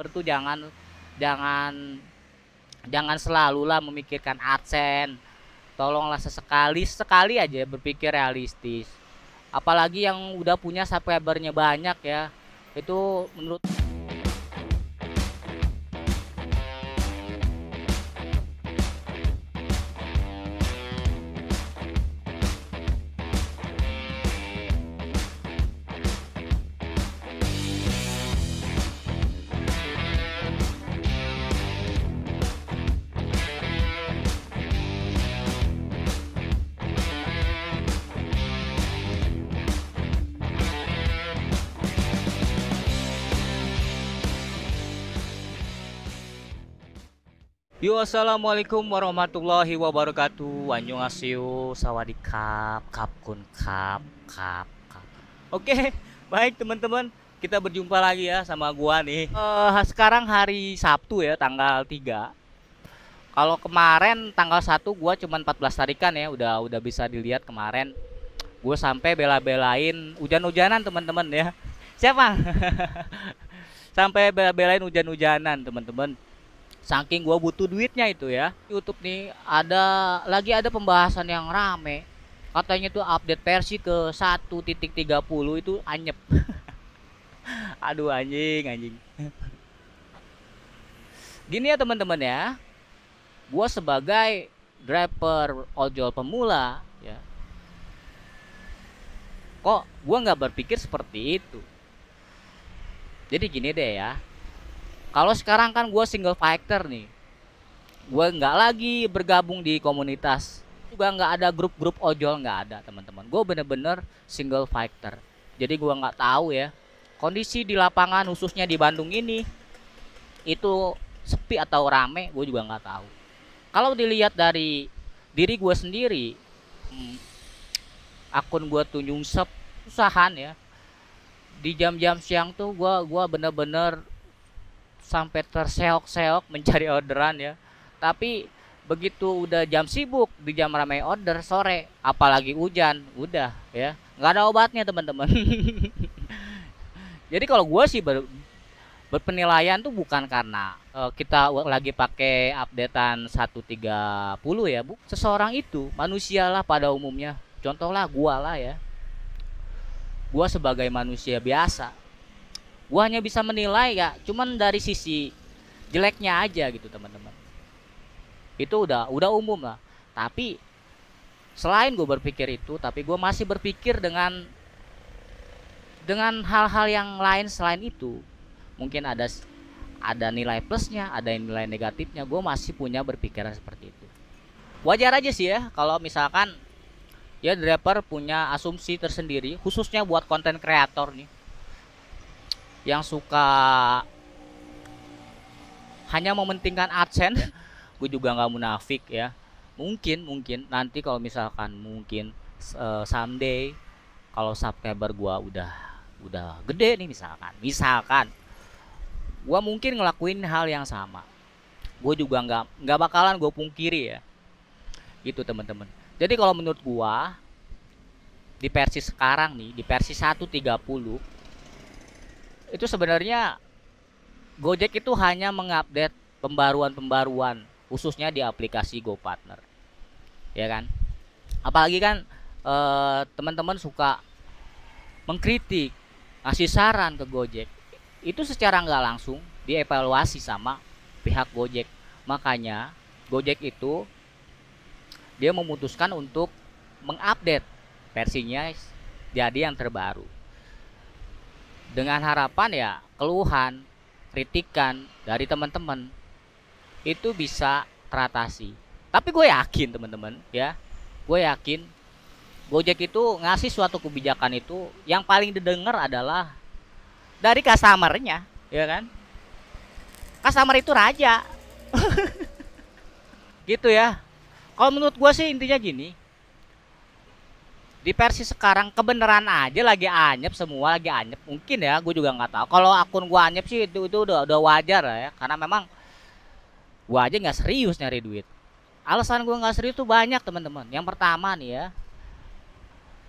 Tuh jangan jangan selalulah memikirkan AdSense. Tolonglah sesekali sekali aja berpikir realistis. Apalagi yang udah punya subscribernya banyak ya. Itu menurut. Yo, assalamualaikum warahmatullahi wabarakatuh. Annyeonghaseyo, sawadikap, kapkun, kap. Oke, baik teman-teman, kita berjumpa lagi ya sama gua nih. Sekarang hari Sabtu ya, tanggal 3. Kalau kemarin tanggal 1 gua cuman 14 tarikan ya, udah bisa dilihat kemarin. Gue sampai bela-belain hujan-hujanan teman-teman ya. Siapa? Sampai bela-belain hujan-hujanan teman-teman. Saking gua butuh duitnya itu ya. YouTube nih ada pembahasan yang rame. Katanya tuh update versi ke 1.30 itu anyep. Aduh anjing. Gini ya teman-teman ya. Gua sebagai driver ojol pemula ya. Kok gua nggak berpikir seperti itu. Jadi gini deh ya. Kalau sekarang kan gue single fighter nih, gue nggak lagi bergabung di komunitas, juga nggak ada grup-grup ojol, nggak ada teman-teman. Gue bener-bener single fighter. Jadi gue nggak tahu ya kondisi di lapangan khususnya di Bandung ini itu sepi atau rame, gue juga nggak tahu. Kalau dilihat dari diri gue sendiri, akun gue tuh nyungsep usahan ya. Di jam-jam siang tuh gue bener-bener sampai terseok-seok mencari orderan ya. Tapi begitu udah jam sibuk, di jam ramai order sore, apalagi hujan, udah ya nggak ada obatnya teman-teman. Jadi kalau gue sih berpenilaian tuh bukan karena kita lagi pakai updatean 1.30 ya, bu. Seseorang itu manusialah pada umumnya. Contohlah gua lah ya. Gua sebagai manusia biasa, gua hanya bisa menilai ya cuman dari sisi jeleknya aja gitu teman-teman. Itu udah umum lah. Tapi selain gue berpikir itu, tapi gue masih berpikir dengan hal-hal yang lain selain itu. Mungkin ada nilai plusnya, ada nilai negatifnya. Gue masih punya berpikiran seperti itu. Wajar aja sih ya kalau misalkan ya driver punya asumsi tersendiri, khususnya buat konten kreator nih yang suka hanya mementingkan AdSense. Gue juga nggak munafik ya. Mungkin nanti kalau misalkan mungkin someday kalau subscriber gue udah gede nih, misalkan gue mungkin ngelakuin hal yang sama. Gue juga nggak bakalan gue pungkiri ya, gitu teman-teman. Jadi kalau menurut gue di versi sekarang nih, di versi 1.30 itu sebenarnya Gojek itu hanya mengupdate pembaruan-pembaruan khususnya di aplikasi GoPartner, ya kan? Apalagi kan teman-teman suka mengkritik, ngasih saran ke Gojek, itu secara nggak langsung dievaluasi sama pihak Gojek. Makanya Gojek itu dia memutuskan untuk mengupdate versinya jadi yang terbaru, dengan harapan ya keluhan, kritikan dari teman-teman itu bisa teratasi. Tapi gue yakin teman-teman ya, gue yakin Gojek itu ngasih suatu kebijakan itu yang paling didengar adalah dari customernya, ya kan? Customer itu raja. Gitu ya. Kalau menurut gue sih intinya gini, di versi sekarang kebenaran aja lagi anyep, semua lagi anyep. Mungkin ya, gue juga nggak tahu. Kalau akun gue anyep sih itu udah wajar lah ya, karena memang gue aja nggak serius nyari duit. Alasan gue nggak serius tuh banyak teman-teman. Yang pertama nih ya,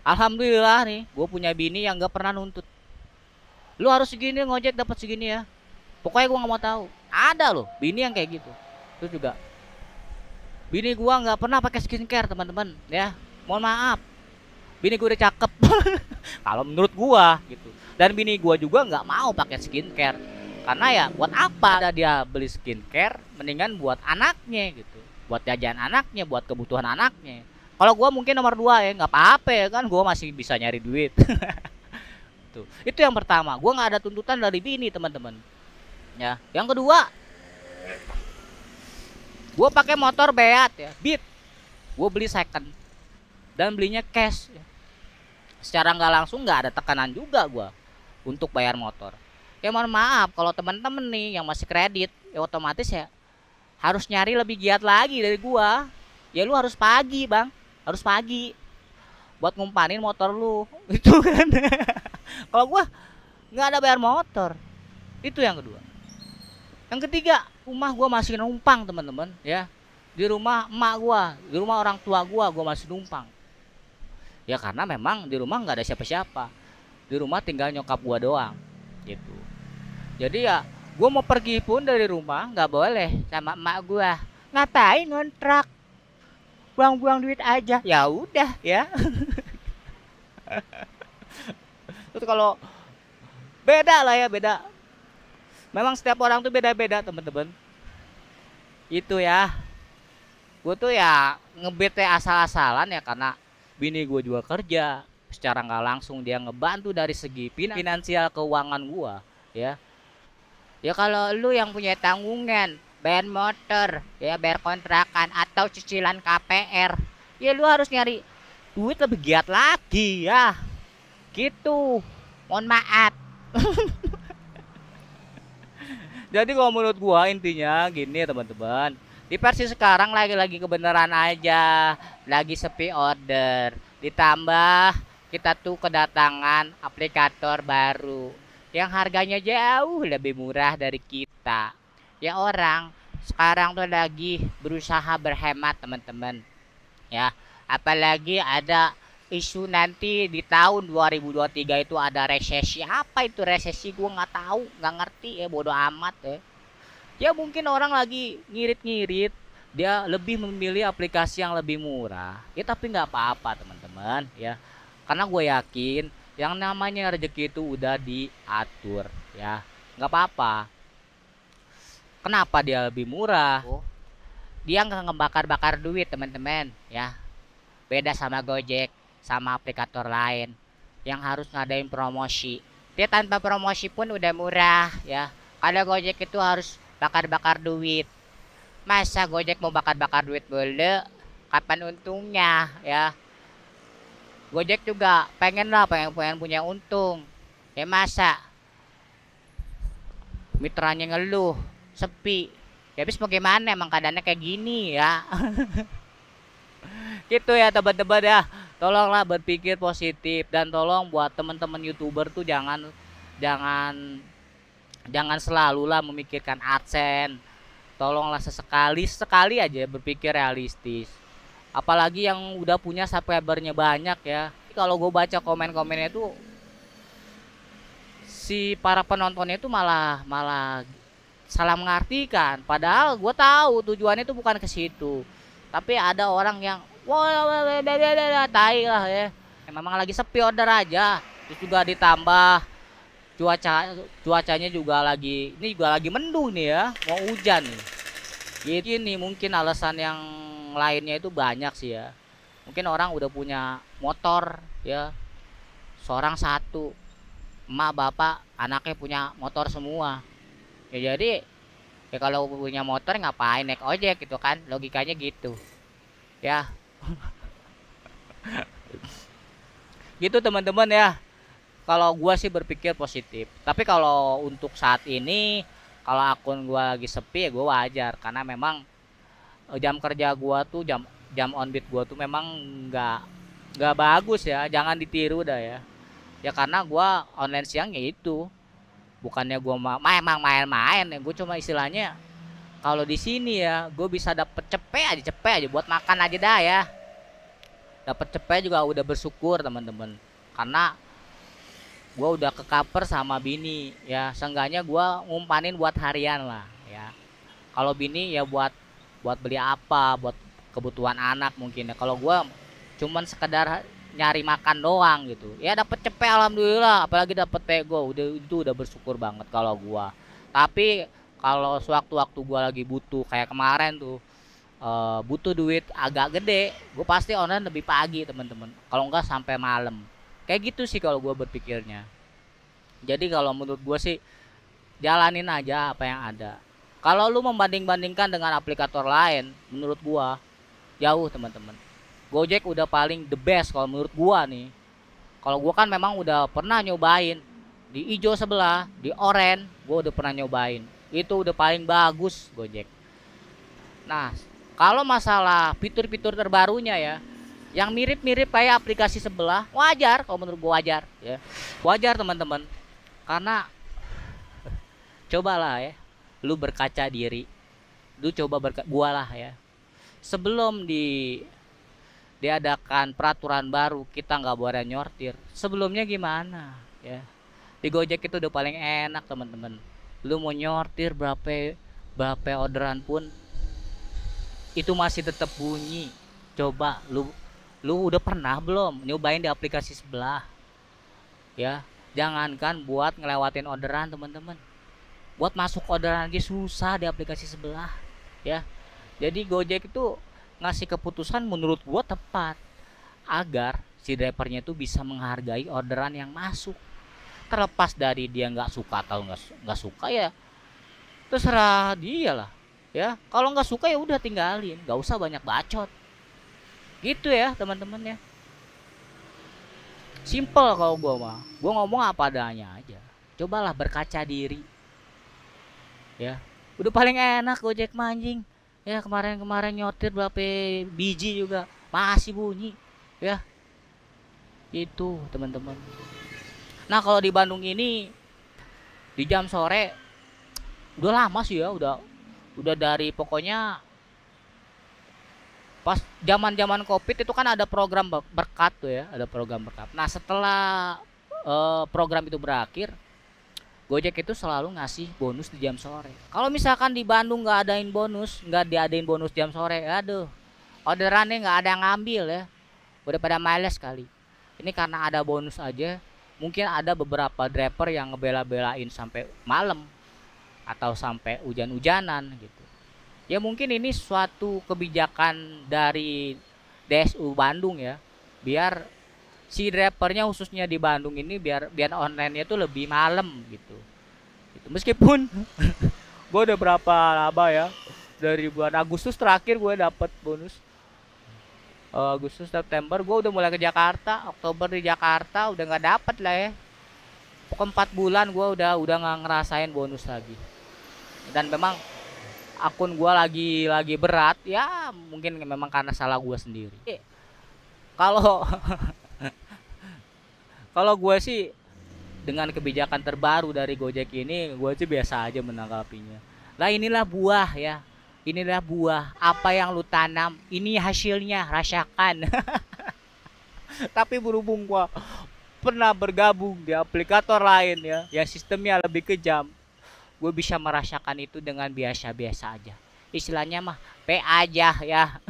alhamdulillah nih gue punya bini yang nggak pernah nuntut lu harus segini ngojek dapat segini ya. Pokoknya gua nggak mau tahu. Ada loh bini yang kayak gitu. Terus juga bini gua nggak pernah pakai skincare teman-teman ya. Mohon maaf, bini gua udah cakep. Kalau menurut gua gitu. Dan bini gua juga nggak mau pakai skincare karena ya buat apa ada dia beli skincare, mendingan buat anaknya gitu, buat jajan anaknya, buat kebutuhan anaknya. Kalau gua mungkin nomor dua ya nggak apa-apa ya kan, gua masih bisa nyari duit. Tuh itu yang pertama, gua nggak ada tuntutan dari bini teman-teman ya. Yang kedua, gua pakai motor Beat ya, Beat. Gua beli second dan belinya cash ya. Secara nggak langsung nggak ada tekanan juga gua untuk bayar motor. Ya mohon maaf kalau teman-teman nih yang masih kredit, ya otomatis ya harus nyari lebih giat lagi dari gua. Ya lu harus pagi bang, harus pagi buat ngumpanin motor lu itu kan. Kalau gua nggak ada bayar motor. Itu yang kedua. Yang ketiga, rumah gua masih numpang teman-teman ya. Di rumah emak gua, di rumah orang tua gua masih numpang. Ya karena memang di rumah nggak ada siapa-siapa. Di rumah tinggal nyokap gua doang gitu. Jadi ya gua mau pergi pun dari rumah nggak boleh sama emak gua. Ngapain ngontrak? Buang-buang duit aja. Ya udah ya. Terus kalau beda lah ya, beda. Memang setiap orang tuh beda-beda teman-teman. Itu ya. Gue tuh ya ngebete asal-asalan ya karena bini gue juga kerja. Secara nggak langsung dia ngebantu dari segi finansial keuangan gue ya. Ya kalau lu yang punya tanggungan bayar motor ya, bayar kontrakan atau cicilan KPR, ya lu harus nyari duit lebih giat lagi ya gitu. Mohon maaf. Jadi kalau menurut gua intinya gini teman-teman, di versi sekarang lagi-lagi kebenaran aja, lagi sepi order, ditambah kita tuh kedatangan aplikator baru yang harganya jauh lebih murah dari kita. Ya orang sekarang tuh lagi berusaha berhemat teman-teman ya. Apalagi ada isu nanti di tahun 2023 itu ada resesi. Apa itu resesi? Gua nggak tahu, nggak ngerti ya, bodoh amat ya. Ya mungkin orang lagi ngirit-ngirit, dia lebih memilih aplikasi yang lebih murah. Ya tapi nggak apa-apa teman-teman ya. Karena gue yakin yang namanya rezeki itu udah diatur ya. Nggak apa-apa. Kenapa dia lebih murah? Dia nggak ngebakar-bakar duit teman-teman ya. Beda sama Gojek, sama aplikator lain yang harus ngadain promosi. Dia tanpa promosi pun udah murah ya. Kalau Gojek itu harus bakar-bakar duit. Masa Gojek mau bakar-bakar duit boleh? Kapan untungnya ya? Gojek juga pengen lah, pengen punya untung. Ya masa mitranya ngeluh, sepi. Ya habis bagaimana, emang keadaannya kayak gini ya. Gitu ya teman-teman ya. Tolonglah berpikir positif dan tolong buat teman-teman YouTuber tuh jangan jangan selalulah memikirkan AdSense. Tolonglah sesekali aja berpikir realistis. Apalagi yang udah punya subscribernya banyak ya. Kalau gue baca komen-komennya tuh si para penontonnya itu malah salah mengartikan. Padahal gue tahu tujuannya itu bukan ke situ. Tapi ada orang yang wah tai lah ya. Memang lagi sepi order aja. Terus juga ditambah cuacanya juga lagi mendung nih ya, mau hujan nih. Gini mungkin alasan yang lainnya itu banyak sih ya. Mungkin orang udah punya motor ya, seorang satu, emak bapak anaknya punya motor semua ya. Jadi ya kalau punya motor ngapain naik ojek gitu kan, logikanya gitu ya. Gitu teman-teman ya. Kalau gua sih berpikir positif. Tapi kalau untuk saat ini, kalau akun gua lagi sepi ya gua wajar karena memang jam kerja gua tuh jam on beat gua tuh memang nggak bagus ya. Jangan ditiru dah ya. Ya karena gua online siang ya itu. Bukannya gua emang main-main ya, gua cuma istilahnya kalau di sini ya gua bisa dapet cepet aja buat makan aja dah ya. Dapet cepet juga udah bersyukur teman-teman. Karena gua udah ke cover sama bini ya, seenggaknya gua ngumpanin buat harian lah ya. Kalau bini ya buat buat beli apa, buat kebutuhan anak mungkin ya. Kalau gua cuman sekedar nyari makan doang gitu ya, dapet cepet alhamdulillah, apalagi dapet pego udah, itu udah bersyukur banget kalau gua. Tapi kalau sewaktu-waktu gua lagi butuh kayak kemarin tuh, butuh duit agak gede, gue pasti online lebih pagi teman-teman, kalau enggak sampai malam. Kayak gitu sih kalau gue berpikirnya. Jadi kalau menurut gue sih, jalanin aja apa yang ada. Kalau lu membanding-bandingkan dengan aplikator lain, menurut gua jauh teman-teman. Gojek udah paling the best kalau menurut gua nih. Kalau gua kan memang udah pernah nyobain di ijo sebelah, di oren, gua udah pernah nyobain. Itu udah paling bagus Gojek. Nah, kalau masalah fitur-fitur terbarunya ya, yang mirip-mirip kayak aplikasi sebelah, wajar kalau menurut gua, wajar ya. Wajar teman-teman. Karena cobalah ya, lu berkaca diri, lu coba gua lah ya, sebelum diadakan peraturan baru kita nggak boleh nyortir, sebelumnya gimana ya. Di Gojek itu udah paling enak teman-teman, lu mau nyortir berapa berapa orderan pun itu masih tetap bunyi. Coba lu udah pernah belum nyobain di aplikasi sebelah ya? Jangankan buat ngelewatin orderan teman-teman, buat masuk orderan lagi susah di aplikasi sebelah ya. Jadi Gojek itu ngasih keputusan menurut gua tepat, agar si drivernya itu bisa menghargai orderan yang masuk. Terlepas dari dia nggak suka atau nggak suka ya, terserah dia lah ya. Kalau nggak suka ya udah tinggalin, nggak usah banyak bacot gitu ya teman-teman ya. Simple kalau gua ngomong apa adanya aja. Cobalah berkaca diri ya. Udah paling enak Gojek manjing ya. Kemarin-kemarin nyotir berapa biji juga masih bunyi ya. Itu teman-teman. Nah kalau di Bandung ini di jam sore udah lama sih ya, udah dari pokoknya pas zaman-zaman Covid itu kan ada program berkat tuh ya, ada program berkat. Nah setelah program itu berakhir, Gojek itu selalu ngasih bonus di jam sore. Kalau misalkan di Bandung nggak diadain bonus jam sore, aduh, orderannya nggak ada yang ngambil ya. Udah pada males kali. Ini karena ada bonus aja. Mungkin ada beberapa driver yang ngebela-belain sampai malam atau sampai hujan-hujanan gitu. Ya mungkin ini suatu kebijakan dari DSU Bandung ya, biar si drivernya khususnya di Bandung ini biar biar online-nya tuh lebih malam gitu. Meskipun gue udah berapa lama ya, dari bulan Agustus terakhir gue dapet bonus. Agustus September gue udah mulai ke Jakarta, Oktober di Jakarta udah nggak dapet lah ya. Pokoknya 4 bulan gue udah nggak ngerasain bonus lagi. Dan memang akun gue lagi berat ya, mungkin memang karena salah gue sendiri. Kalau kalau gue sih dengan kebijakan terbaru dari Gojek ini, gue sih biasa aja menanggapinya. Lah inilah buah ya, inilah buah apa yang lu tanam, ini hasilnya, rasakan. Tapi berhubung gue pernah bergabung di aplikator lain ya, yang sistemnya lebih kejam, gue bisa merasakan itu dengan biasa-biasa aja. Istilahnya mah P aja ya.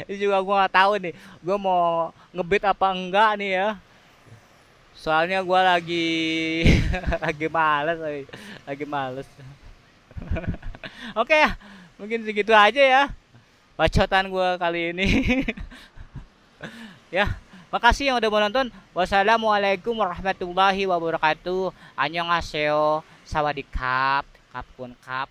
Ini juga gue nggak tahu nih, gue mau ngebit apa enggak nih ya. Soalnya gue lagi lagi males. Oke ya, mungkin segitu aja ya bacotan gue kali ini. Ya, makasih yang udah mau nonton. Wassalamualaikum warahmatullahi wabarakatuh. Annyeonghaseyo, sawadikap, kapun kap.